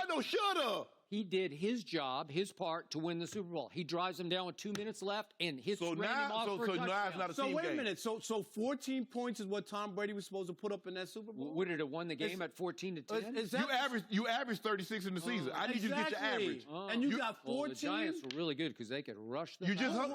No, shoulda. He did his job, his part, to win the Super Bowl. He drives them down with 2 minutes left and hits Randy Moss for a touchdown. Now it's not a team game. So wait a minute. So 14 points is what Tom Brady was supposed to put up in that Super Bowl? Would it have won the game at 14-10? You averaged 36 in the season. I need you to get your average. And you got 14. The Giants were really good because they could rush them.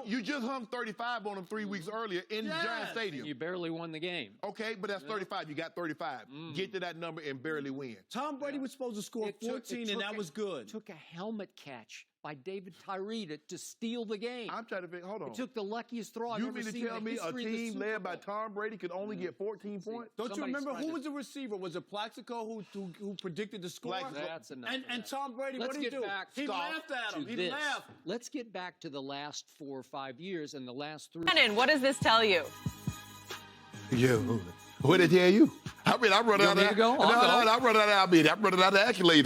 You just hung 35 on them 3 weeks earlier in Giant Stadium. You barely won the game. Okay, but that's 35. You got 35. Get to that number and barely win. Tom Brady was supposed to score 14, and that was good. It took a helmet catch by David Tyree to steal the game. I'm trying to think. Hold on. It took the luckiest throw I've ever seen. You mean to tell me a team led by Tom Brady could only get 14 points? Don't you remember who was the receiver? Was it Plaxico who predicted the score? That's enough. And Tom Brady, what did he do? He laughed at him. He laughed. Let's get back to the last 4 or 5 years and the last 3. Shannon, what does this tell you? Yo, what did it tell you? I mean, I'm running out of accolades.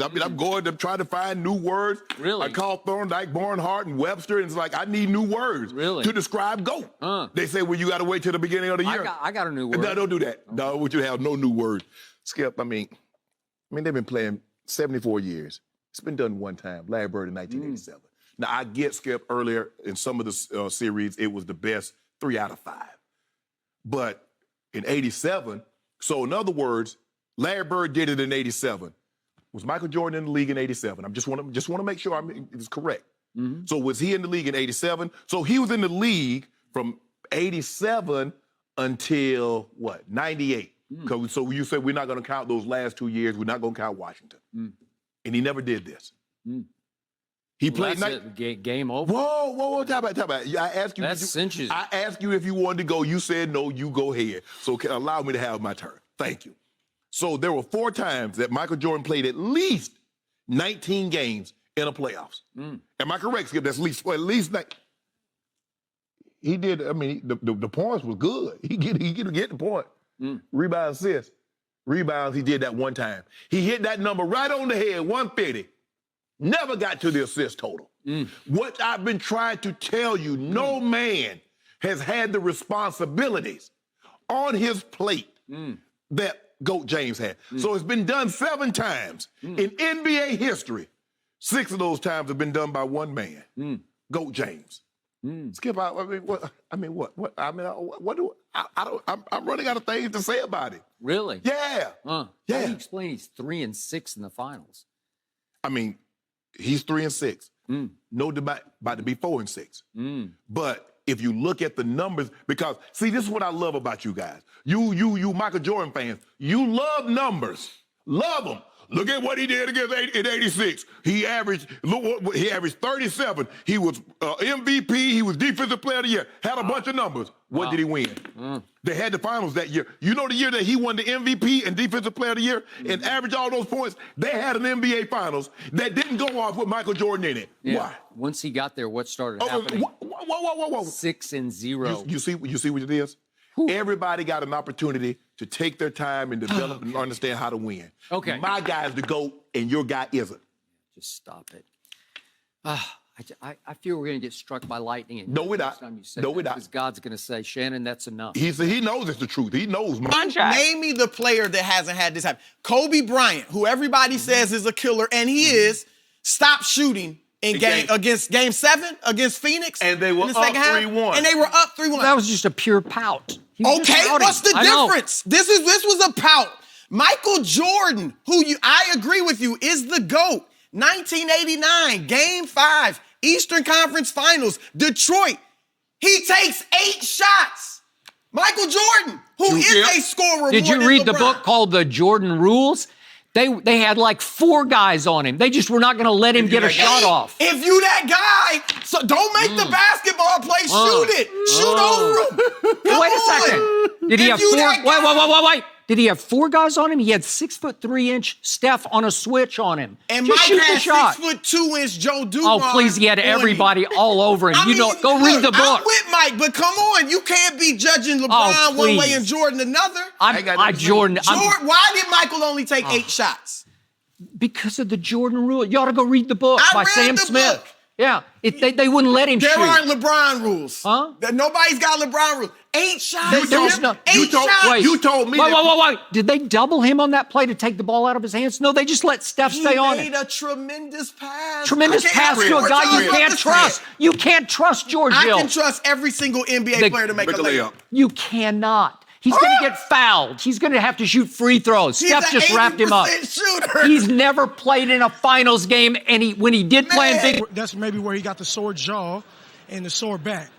I mean, I'm trying to find new words. Really? I call Thorndike, Barnhart, and Webster, and it's like, I need new words to describe GOAT. They say, well, you got to wait till the beginning of the year. I got a new word. No, don't do that. No, would you have no new word? Skip, I mean, they've been playing 74 years. It's been done one time, Larry Bird in 1987. Now, I get Skip earlier in some of the series, it was the best 3 out of 5. But in 87, so in other words, Larry Bird did it in 87. Was Michael Jordan in the league in 87? I just want to make sure it's correct. So was he in the league in 87? So he was in the league from 87 until what? 98. So you said we're not going to count those last 2 years. We're not going to count Washington. And he never did this. He played game over. Whoa, talk about. I asked you. I asked you if you wanted to go. You said no. You go ahead. So allow me to have my turn. Thank you. So there were 4 times that Michael Jordan played at least 19 games in a playoffs. Am I correct, Skip? That's at least 19. He did. I mean, the points was good. He get the point. Rebound, assist, rebounds. He did that one time. He hit that number right on the head, 150. Never got to the assist total. What I've been trying to tell you, no man has had the responsibilities on his plate that GOAT James had. So it's been done 7 times in NBA history. 6 of those times have been done by one man, GOAT James. Skip, what? I'm running out of things to say about it. Really? Yeah. How do you explain he's 3-6 in the finals? I mean, he's 3-6. No debate about to be 4-6. But if you look at the numbers, because see, this is what I love about you guys. You Michael Jordan fans, you love numbers. Love them. Look at what he did in 86. He averaged 37. He was MVP. He was Defensive Player of the Year. Had a bunch of numbers. What did he win? They had the finals that year. You know the year that he won the MVP and Defensive Player of the Year and averaged all those points? They had an NBA Finals that didn't go off with Michael Jordan in it. Yeah. Why? Once he got there, what started happening? Whoa. 6-0. You see what it is? Everybody got an opportunity to take their time and develop and understand how to win. Okay. My guy's the GOAT, and your guy isn't. Just stop it. I feel we're going to get struck by lightning. No, we're not. No, we're not. Because God's going to say, Shannon, that's enough. He knows it's the truth. He knows. Name me the player that hasn't had this happen. Kobe Bryant, who everybody says is a killer, and he is, stopped shooting against Game 7 against Phoenix. And they were up 3-1. And they were up 3-1. That was just a pure pout. Okay, what's the difference? This was a pout. Michael Jordan, I agree with you, is the GOAT. 1989, Game 5, Eastern Conference Finals, Detroit. He takes 8 shots. Michael Jordan, who is a scorer. Did you read the book called The Jordan Rules? They had like 4 guys on him. They just were not going to let him get a shot off. If you that guy, so don't make the basketball play. Shoot it. Shoot over him. Wait a second. Did he have 4? Wait. Did he have 4 guys on him? He had 6'3" Steph on a switch on him. And just Mike shoot had the shot. 6'2" Joe Dumars. Oh, please, he had everybody all over him. Go read the book. I'm with Mike, but come on. You can't be judging LeBron one way and Jordan another. Jordan. Why did Michael only take 8 shots? Because of the Jordan rule. You ought to go read the book by Sam Smith. Book. Yeah, they wouldn't let him shoot. There aren't LeBron rules. Huh? Nobody's got LeBron rules. 8 shots. You told me. Wait. Did they double him on that play to take the ball out of his hands? No, they just let Steph stay on it. He made a tremendous pass. Tremendous pass to a guy you can't trust. You can't trust George Hill. I can trust every single NBA player to make a layup. You cannot. He's going to get fouled. He's going to have to shoot free throws. Steph just wrapped him up. Shooter. He's never played in a finals game, and when he did play in big... That's maybe where he got the sore jaw and the sore back.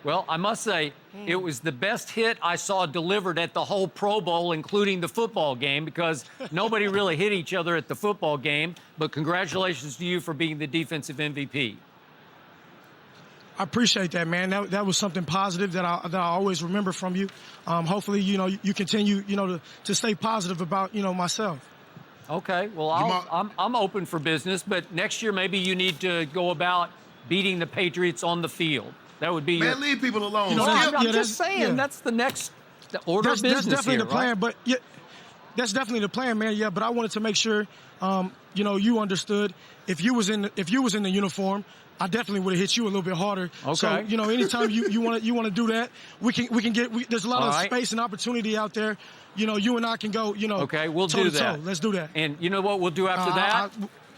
Well, I must say, it was the best hit I saw delivered at the whole Pro Bowl, including the football game, because nobody really hit each other at the football game. But congratulations to you for being the defensive MVP. I appreciate that, man. That was something positive that I always remember from you. Hopefully, you continue, to stay positive about, myself. Okay. Well, I'm open for business, but next year maybe you need to go about beating the Patriots on the field. That would be leave people alone. I'm just saying that's the next order of business. That's definitely here, the plan, right? but that's definitely the plan, man. Yeah, but I wanted to make sure, you understood. If you was in the uniform, I definitely would have hit you a little bit harder. Okay. So anytime you want to do that, we can get. There's a lot of space and opportunity out there. You and I can go. Okay, we'll do that. Let's do that. And you know what we'll do after that?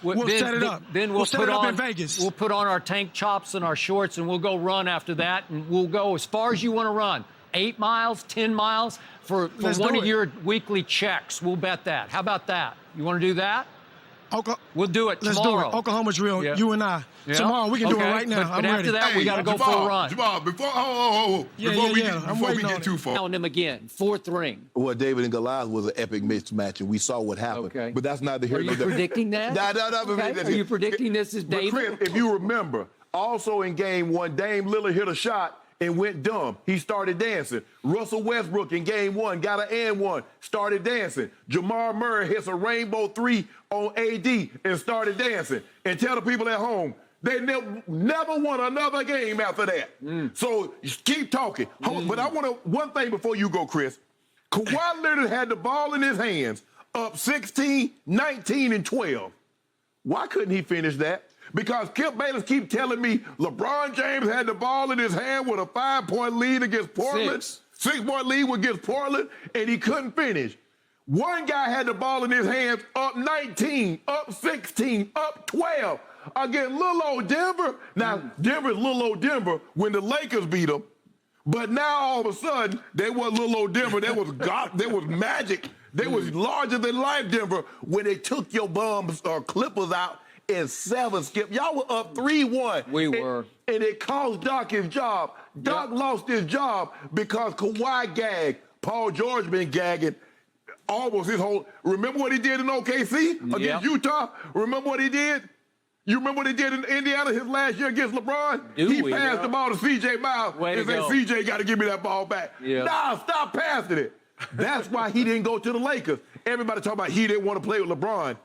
We'll set it up. Then we'll set it up in Vegas. We'll put on our tank chops and our shorts, and we'll go run after that, and we'll go as far as you want to run. 8 miles, 10 miles for one of your weekly checks. We'll bet that. How about that? You want to do that? We'll do it tomorrow. Let's do it. Oklahoma's real. Yeah. You and I. Yeah. Tomorrow we can do it right now. But after that, we got to go for a run. Jamal, before we get too far. On him again, 4th ring. Well, David and Goliath was an epic mismatch, and we saw what happened. Okay. But that's not the hero. Are you predicting that? No. Okay. Are you predicting this is David? Chris, if you remember, also in game 1, Dame Lillard hit a shot and went dumb. He started dancing. Russell Westbrook in game 1 got an and 1, started dancing. Jamal Murray hits a rainbow 3 on AD and started dancing. And tell the people at home, they never won another game after that. So keep talking. But I want one thing before you go, Chris. Kawhi Leonard had the ball in his hands, up 16, 19, and 12. Why couldn't he finish that? Because Kip Bayless keep telling me LeBron James had the ball in his hand with a 5-point lead against Portland. 6-point lead against Portland, and he couldn't finish. One guy had the ball in his hands up 19, up 16, up 12 against little old Denver. Now, Denver's little old Denver when the Lakers beat them. But now all of a sudden, they were little old Denver. They was magic. They was larger than life Denver when they took your bums or Clippers out in 7, Skip. Y'all were up 3-1. We were. And it cost Doc his job. Doc lost his job because Kawhi gagged. Paul George been gagging almost his whole. Remember what he did in OKC against Utah? Remember what he did? You remember what he did in Indiana his last year against LeBron? He passed the ball to C.J. Miles and said, C.J. got to give me that ball back. Nah, stop passing it. That's why he didn't go to the Lakers. Everybody talking about he didn't want to play with LeBron.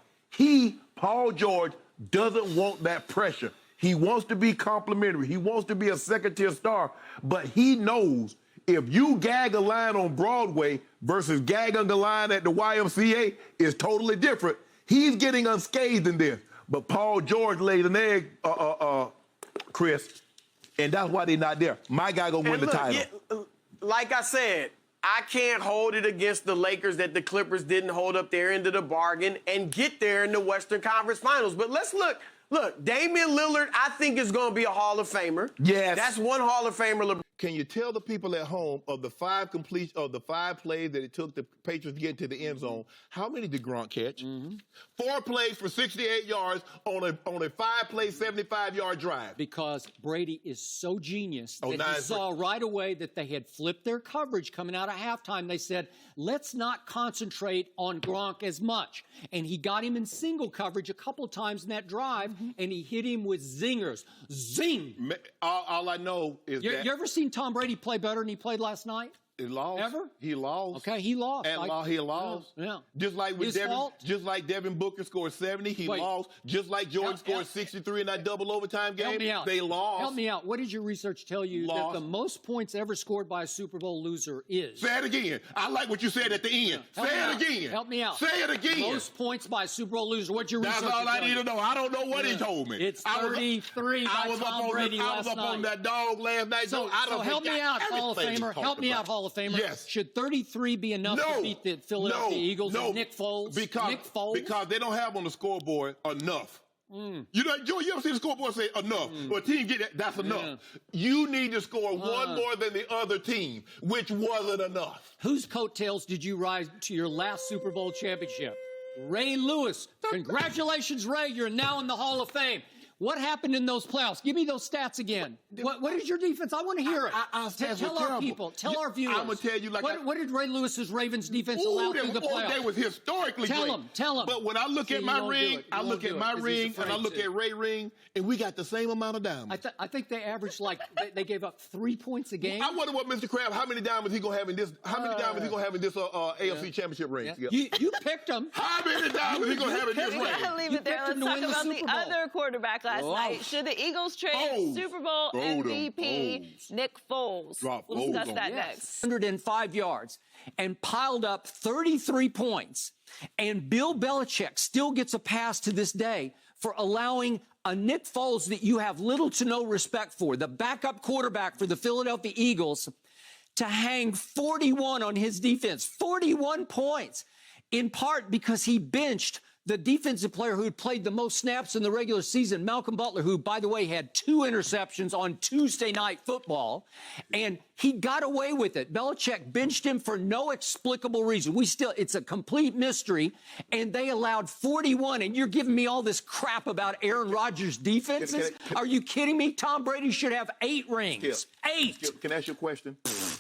Paul George, doesn't want that pressure. He wants to be complimentary. He wants to be a second-tier star. But he knows if you gag a line on Broadway versus gagging the line at the YMCA is totally different. He's getting unscathed in this. But Paul George laid an egg, Chris, and that's why they're not there. My guy gonna win the title. Like I said, I can't hold it against the Lakers that the Clippers didn't hold up their end of the bargain and get there in the Western Conference Finals. But let's look. Look, Damian Lillard, I think, is going to be a Hall of Famer. Yes. That's one Hall of Famer. Can you tell the people at home of the 5 plays that it took the Patriots to get to the end zone, how many did Gronk catch? 4 plays for 68 yards on a 5-play, 75-yard drive. Because Brady is so genius that he saw right away that they had flipped their coverage coming out of halftime. They said, let's not concentrate on Gronk as much. And he got him in single coverage a couple of times in that drive, and he hit him with zingers. Zing! All I know is that... You ever seen Tom Brady play better than he played last night? He lost. Ever? He lost. Okay, he lost. He lost. Yeah. Just like with His just like Devin Booker scored 70, he lost. Just like Jordan scored 63 in that double overtime game, Help me out. they lost. Help me out. What did your research tell you that the most points ever scored by a Super Bowl loser is? Say it again. I like what you said at the end. Help Say me it out. again. Help me out. Say it again. Most points by a Super Bowl loser. What'd your research That's all I tell need you? to know. I don't know what he told me. It's 33 by Tom Brady I was up on that dog last night. So help me out, Hall of Famer. Help me out, Hall of Famer. Yes. Should 33 be enough to beat the Philadelphia Eagles and Nick Foles? Because they don't have on the scoreboard enough. You know, Joe, you ever see the scoreboard say enough? Or a team get that, that's enough. You need to score one more than the other team, which wasn't enough. Whose coattails did you ride to your last Super Bowl championship? Ray Lewis. Congratulations, Ray. You're now in the Hall of Fame. What happened in those playoffs? Give me those stats again. What is your defense? I want to hear it. Tell our people. Tell our viewers. I'm going to tell you what did Ray Lewis's Ravens defense allow through the playoffs? They was historically great. Tell them. But when I look at my ring, I look at my ring, and I look at Ray's ring, and we got the same amount of diamonds. I think they averaged they gave up 3 points a game. I wonder what Mr. Crab, how many diamonds he gonna have in this? How many diamonds he gonna have in this AFC Championship ring? Yeah. You picked him. How many diamonds he gonna have in this ring? We gotta leave it there. Let's talk about the other quarterback last night. Should the Eagles trade Super Bowl MVP Nick Foles? We'll discuss that next. 105 yards and piled up 33 points. And Bill Belichick still gets a pass to this day for allowing a Nick Foles that you have little to no respect for, the backup quarterback for the Philadelphia Eagles, to hang 41 on his defense. 41 points, in part because he benched the defensive player who had played the most snaps in the regular season, Malcolm Butler, who, by the way, had 2 interceptions on Tuesday Night Football, and he got away with it. Belichick benched him for no explicable reason. It's a complete mystery, and they allowed 41, and you're giving me all this crap about Aaron Rodgers' defenses? Are you kidding me? Tom Brady should have 8 rings. Skip, 8! Skip, can I ask you a question?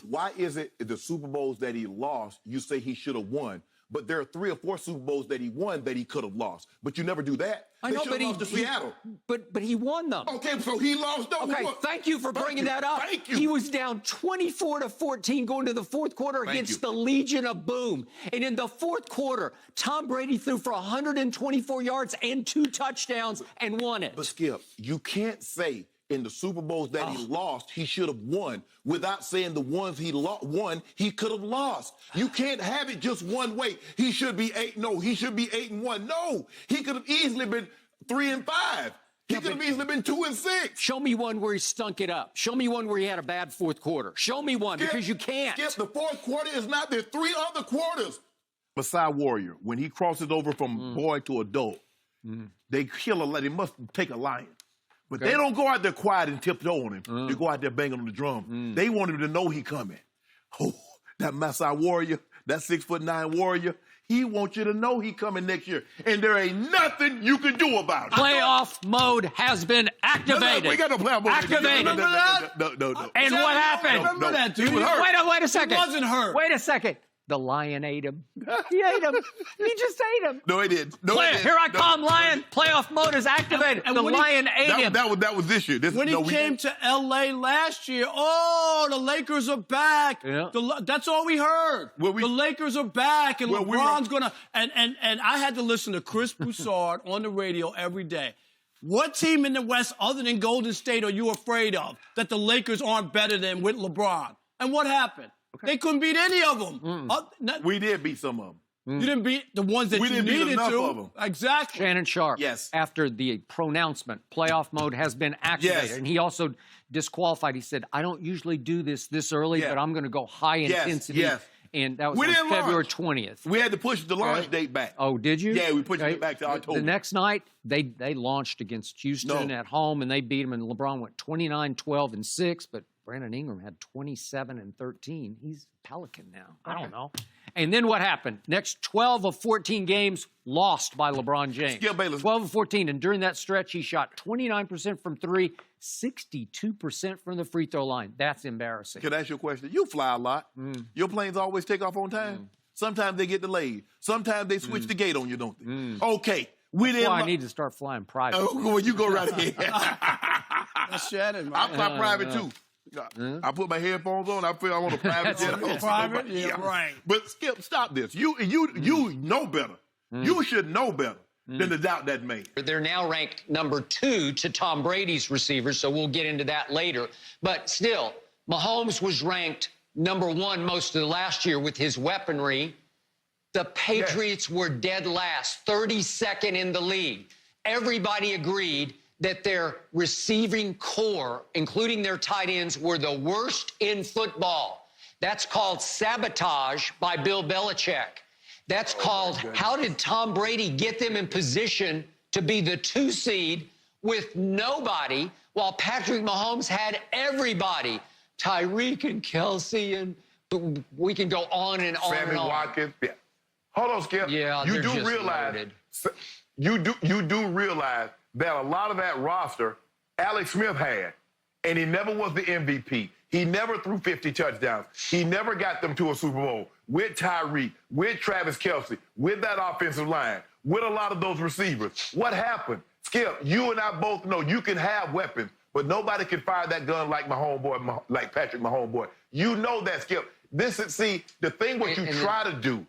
Why is it the Super Bowls that he lost, you say he should have won? But there are 3 or 4 Super Bowls that he won that he could have lost. But you never do that. I know, but lost to Seattle. But he won them. Okay, so he lost those. Okay, thank you for bringing that up. Thank you. He was down 24-14 going to the fourth quarter against the Legion of Boom. And in the fourth quarter, Tom Brady threw for 124 yards and 2 touchdowns and won it. But Skip, you can't say in the Super Bowls that he lost, he should have won, without saying the ones he won, he could have lost. You can't have it just one way. He should be 8. No, he should be 8-1. No, he could have easily been 3-5. He could have easily been 2-6. Show me one where he stunk it up. Show me one where he had a bad fourth quarter. Show me one, because you can't. Skip, the fourth quarter is not there. 3 other quarters. Beside Warrior, when he crosses over from boy to adult, they kill a lion. They must take a lion. But they don't go out there quiet and tiptoe on him. They go out there banging on the drum. They want him to know he coming. Oh, that Masai Warrior, that 6'9" Warrior, he wants you to know he coming next year. And there ain't nothing you can do about it. Playoff mode has been activated. We got no playoff mode. Activated. No. And what happened? Remember that, dude. He was hurt. Wait a second. He wasn't hurt. Wait a second. The lion ate him. He ate him. He just ate him. No, he didn't. No, Here I come, lion. Playoff mode is activated. And the lion ate him. That was this year. When he came to L.A. last year, the Lakers are back. Yeah. That's all we heard. the Lakers are back, and LeBron's going to... And I had to listen to Chris Broussard on the radio every day. What team in the West, other than Golden State, are you afraid of that the Lakers aren't better than with LeBron? And what happened? They couldn't beat any of them. We did beat some of them. You didn't beat the ones that you needed to. We didn't beat enough of them. Exactly. Shannon Sharp. Yes. After the pronouncement, playoff mode has been activated. Yes. And he also disqualified. He said, I don't usually do this early, but I'm going to go high intensity. Yes. And that was on February 20th. We had to push the launch date back. Oh, did you? Yeah, we pushed it back to October. The next night, they launched against Houston at home, and they beat them, and LeBron went 29-12-6, but Brandon Ingram had 27-13. He's Pelican now. I don't know. And then what happened? Next 12 of 14 games lost by LeBron James. Skip Bayless. 12 of 14. And during that stretch, he shot 29% from 3, 62% from the free throw line. That's embarrassing. Can I ask you a question? You fly a lot. Your planes always take off on time. Sometimes they get delayed. Sometimes they switch the gate on you, don't they? Okay. That's why I need to start flying private. Oh, well, you go right ahead. That's Shannon, man. I fly private, too. I put my headphones on. I feel I'm on a private jet. Private? Yeah, right. But Skip, stop this. You know better. You should know better than to doubt that man. They're now ranked number 2 to Tom Brady's receivers, so we'll get into that later. But still, Mahomes was ranked number 1 most of the last year with his weaponry. The Patriots were dead last, 32nd in the league. Everybody agreed that their receiving core, including their tight ends, were the worst in football. That's called sabotage by Bill Belichick. That's called, how did Tom Brady get them in position to be the 2 seed with nobody, while Patrick Mahomes had everybody? Tyreek and Kelsey, and we can go on and on Sammy and on. Watkins. Yeah. Hold on, Skip. Yeah, you they're do just realize loaded. you do realize that a lot of that roster Alex Smith had, and he never was the MVP. He never threw 50 touchdowns. He never got them to a Super Bowl with Tyreek, with Travis Kelsey, with that offensive line, with a lot of those receivers. What happened? Skip, you and I both know you can have weapons, but nobody can fire that gun like my homeboy, like Patrick Mahomes. You know that, Skip. The thing what you try to do,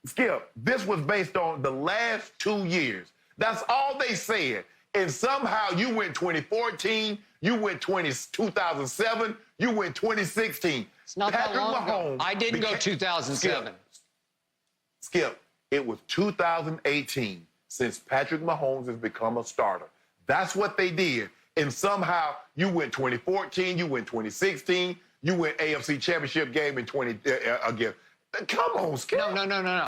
Skip, this was based on the last 2 years. That's all they said. And somehow you went 2014, you went 2007, you went 2016. It's not Patrick that long Mahomes ago. I didn't go 2007. Skip, it was 2018 since Patrick Mahomes has become a starter. That's what they did. And somehow you went 2014, you went 2016, you went AFC Championship game in again. Come on, Skip. No.